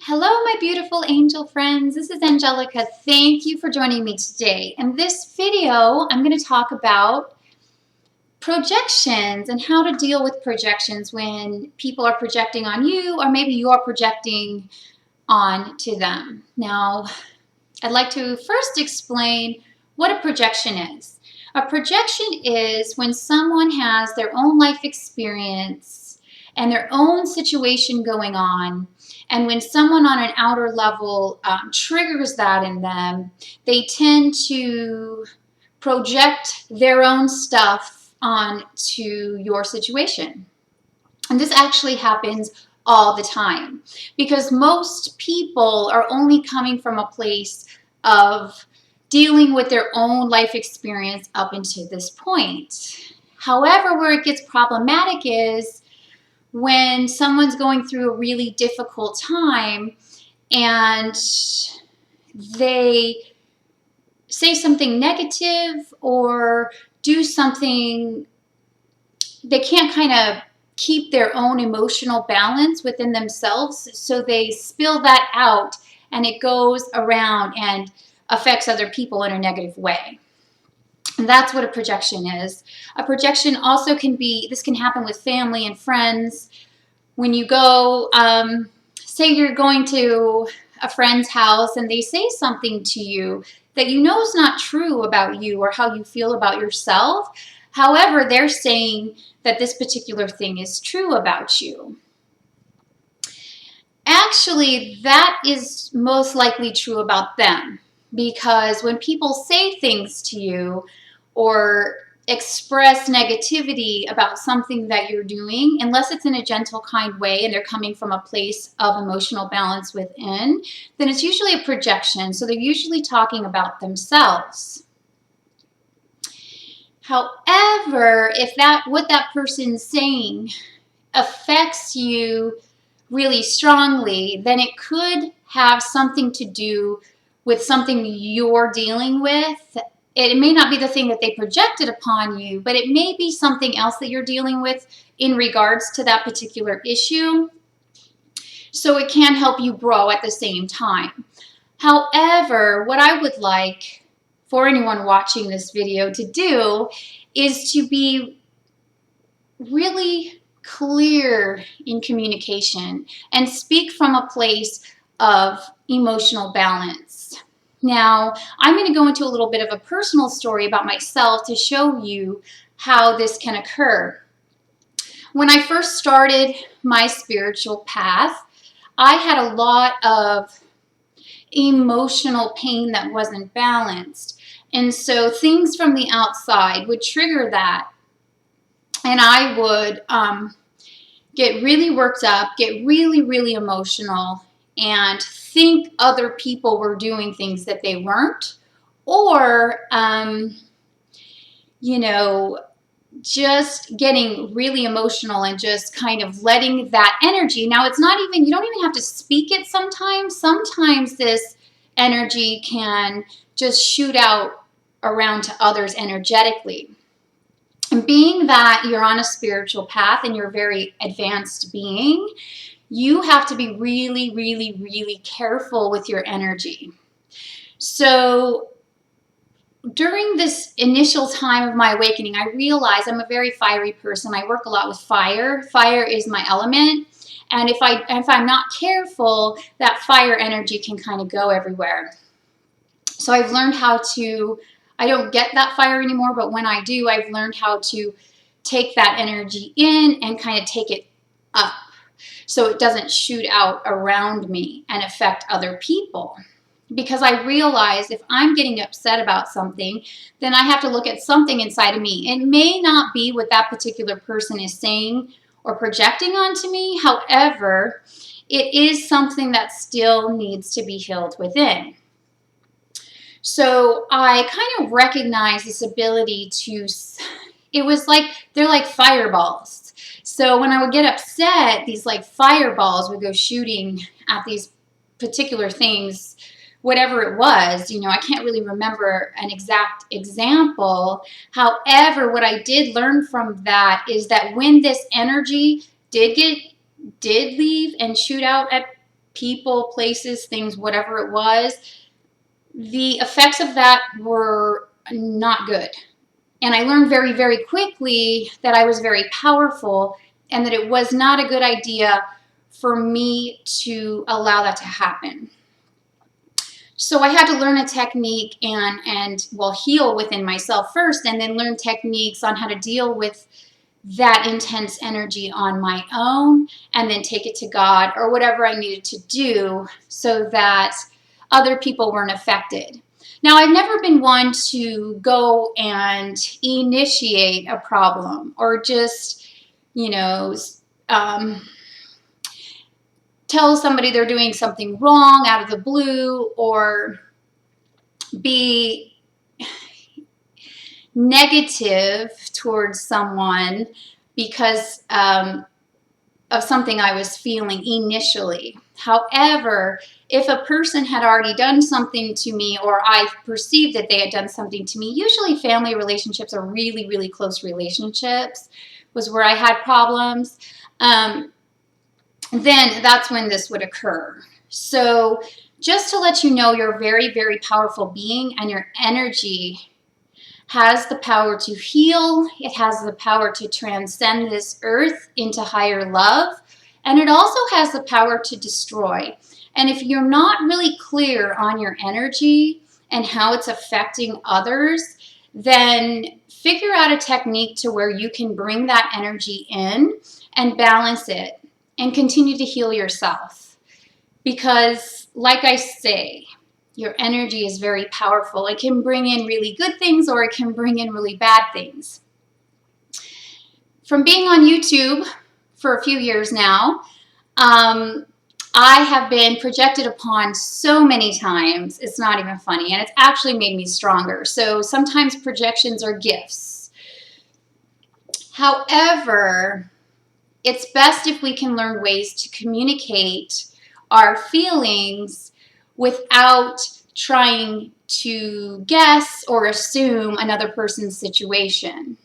Hello, my beautiful angel friends. This is Angelica. Thank you for joining me today. In this video, I'm going to talk about projections and how to deal with projections when people are projecting on you, or maybe you're projecting on to them. Now, I'd like to first explain what a projection is. A projection is when someone has their own life experience and their own situation going on, and when someone on an outer level triggers that in them, they tend to project their own stuff onto your situation. And this actually happens all the time because most people are only coming from a place of dealing with their own life experience up until this point. However, where it gets problematic is when someone's going through a really difficult time and they say something negative or do something, they can't kind of keep their own emotional balance within themselves, so they spill that out and it goes around and affects other people in a negative way. And that's what a projection is. A projection also can be, this can happen with family and friends. When you go, say you're going to a friend's house and they say something to you that you know is not true about you or how you feel about yourself. However, they're saying that this particular thing is true about you. Actually, that is most likely true about them, because when people say things to you or express negativity about something that you're doing, unless it's in a gentle, kind way and they're coming from a place of emotional balance within, then it's usually a projection. So they're usually talking about themselves. However, if what that person's saying affects you really strongly, then it could have something to do with something you're dealing with. It may not be the thing that they projected upon you, but it may be something else that you're dealing with in regards to that particular issue. So it can help you grow at the same time. However, what I would like for anyone watching this video to do is to be really clear in communication and speak from a place of emotional balance. Now, I'm going to go into a little bit of a personal story about myself to show you how this can occur. When I first started my spiritual path, I had a lot of emotional pain that wasn't balanced. And so things from the outside would trigger that. And I would get really worked up, get really, really emotional, and think other people were doing things that they weren't, or, just getting really emotional and just kind of letting that energy. Now, it's not even, you don't even have to speak it sometimes. Sometimes this energy can just shoot out around to others energetically. And being that you're on a spiritual path and you're a very advanced being, you have to be really, really, really careful with your energy. So during this initial time of my awakening, I realized I'm a very fiery person. I work a lot with fire. Fire is my element. And if I'm not careful, that fire energy can kind of go everywhere. So I've learned how to, I don't get that fire anymore, but when I do, I've learned how to take that energy in and kind of take it up so it doesn't shoot out around me and affect other people. Because I realize if I'm getting upset about something, then I have to look at something inside of me. It may not be what that particular person is saying or projecting onto me. However, it is something that still needs to be healed within. So I kind of recognized this ability to, it was like, they're like fireballs. So when I would get upset, these like fireballs would go shooting at these particular things, whatever it was. I can't really remember an exact example. However, what I did learn from that is that when this energy did leave and shoot out at people, places, things, whatever it was, the effects of that were not good. And I learned very, very quickly that I was very powerful and that it was not a good idea for me to allow that to happen. So I had to learn a technique and heal within myself first, and then learn techniques on how to deal with that intense energy on my own, and then take it to God or whatever I needed to do so that other people weren't affected. Now, I've never been one to go and initiate a problem or just, tell somebody they're doing something wrong out of the blue, or be negative towards someone because of something I was feeling initially. However, if a person had already done something to me, or I perceived that they had done something to me, usually family relationships or really, really close relationships was where I had problems, then that's when this would occur. So just to let you know, you're a very, very powerful being, and your energy has the power to heal. It has the power to transcend this earth into higher love. And it also has the power to destroy. And if you're not really clear on your energy and how it's affecting others, then figure out a technique to where you can bring that energy in and balance it and continue to heal yourself. Because, like I say, your energy is very powerful. It can bring in really good things, or it can bring in really bad things. From being on YouTube for a few years now, I have been projected upon so many times, it's not even funny, and it's actually made me stronger. So sometimes projections are gifts. However, it's best if we can learn ways to communicate our feelings without trying to guess or assume another person's situation,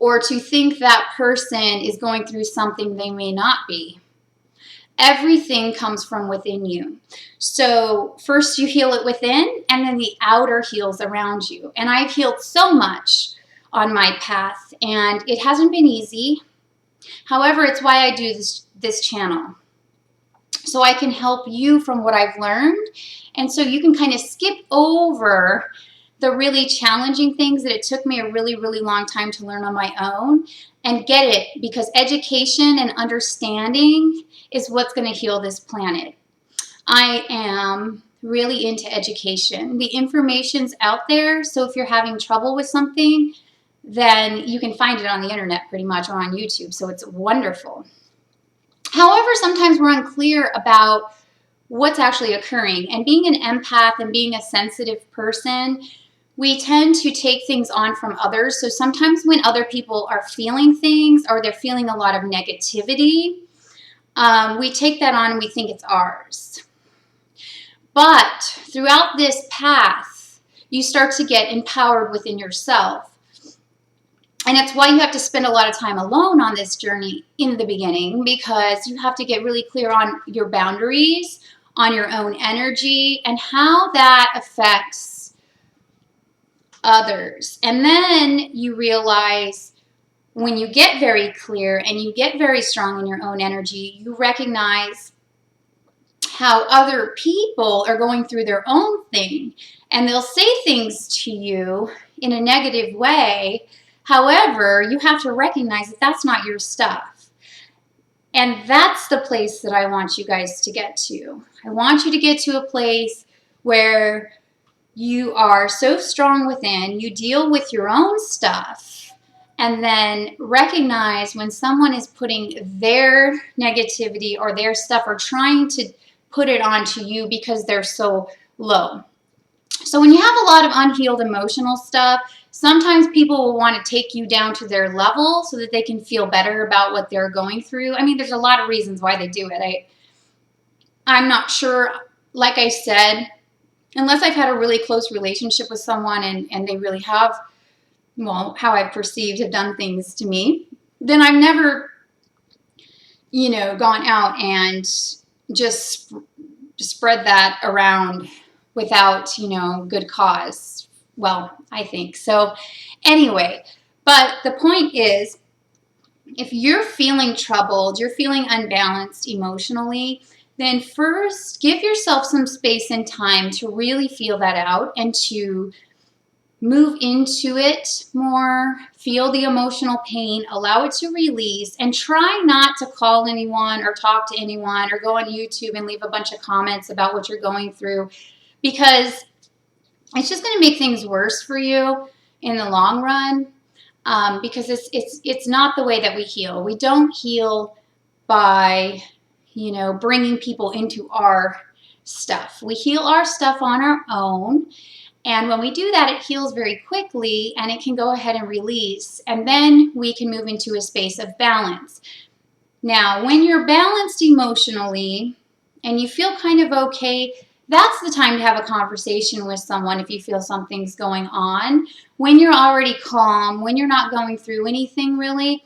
or to think that person is going through something they may not be. Everything comes from within you. So first you heal it within, and then the outer heals around you. And I've healed so much on my path, and it hasn't been easy. However, it's why I do this channel. So I can help you from what I've learned, and so you can kind of skip over the really challenging things that it took me a really, really long time to learn on my own, and get it, because education and understanding is what's going to heal this planet. I am really into education. The information's out there, so if you're having trouble with something, then you can find it on the internet pretty much, or on YouTube, so it's wonderful. However, sometimes we're unclear about what's actually occurring. And being an empath and being a sensitive person, we tend to take things on from others. So sometimes when other people are feeling things, or they're feeling a lot of negativity, we take that on and we think it's ours. But throughout this path, you start to get empowered within yourself. And it's why you have to spend a lot of time alone on this journey in the beginning, because you have to get really clear on your boundaries, on your own energy, and how that affects others. And then you realize, when you get very clear and you get very strong in your own energy, you recognize how other people are going through their own thing, and they'll say things to you in a negative way. However, you have to recognize that that's not your stuff. And that's the place that I want you guys to get to. I want you to get to a place where you are so strong within, you deal with your own stuff, and then recognize when someone is putting their negativity or their stuff, or trying to put it onto you because they're so low. So when you have a lot of unhealed emotional stuff, sometimes people will want to take you down to their level so that they can feel better about what they're going through. I mean, there's a lot of reasons why they do it. I'm not sure, like I said, unless I've had a really close relationship with someone and they really have, well, how I've perceived, have done things to me, then I've never, gone out and just spread that around without, good cause. Well, I think so. Anyway, but the point is, if you're feeling troubled, you're feeling unbalanced emotionally, then first give yourself some space and time to really feel that out and to move into it more, feel the emotional pain, allow it to release, and try not to call anyone or talk to anyone or go on YouTube and leave a bunch of comments about what you're going through, because it's just going to make things worse for you in the long run. Because it's not the way that we heal. We don't heal by, bringing people into our stuff. We heal our stuff on our own. And when we do that, it heals very quickly and it can go ahead and release. And then we can move into a space of balance. Now, when you're balanced emotionally and you feel kind of okay, that's the time to have a conversation with someone if you feel something's going on. When you're already calm, when you're not going through anything really,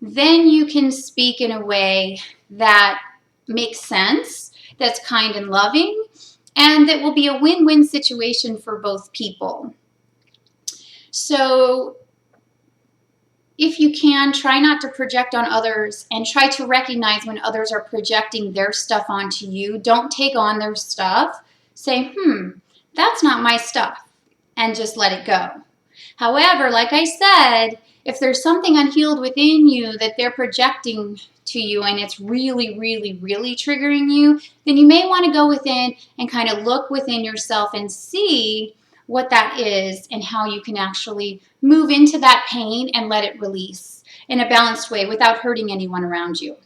then you can speak in a way that makes sense, that's kind and loving, and that will be a win-win situation for both people. So if you can, try not to project on others and try to recognize when others are projecting their stuff onto you. Don't take on their stuff. Say, that's not my stuff, and just let it go. However, like I said, if there's something unhealed within you that they're projecting to you and it's really, really, really triggering you, then you may want to go within and kind of look within yourself and see what that is and how you can actually move into that pain and let it release in a balanced way without hurting anyone around you.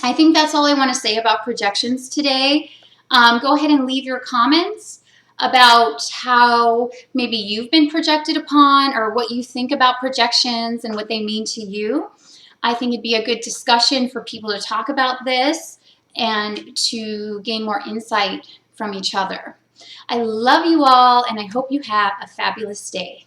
I think that's all I want to say about projections today. Go ahead and leave your comments about how maybe you've been projected upon or what you think about projections and what they mean to you. I think it'd be a good discussion for people to talk about this and to gain more insight from each other. I love you all, and I hope you have a fabulous day.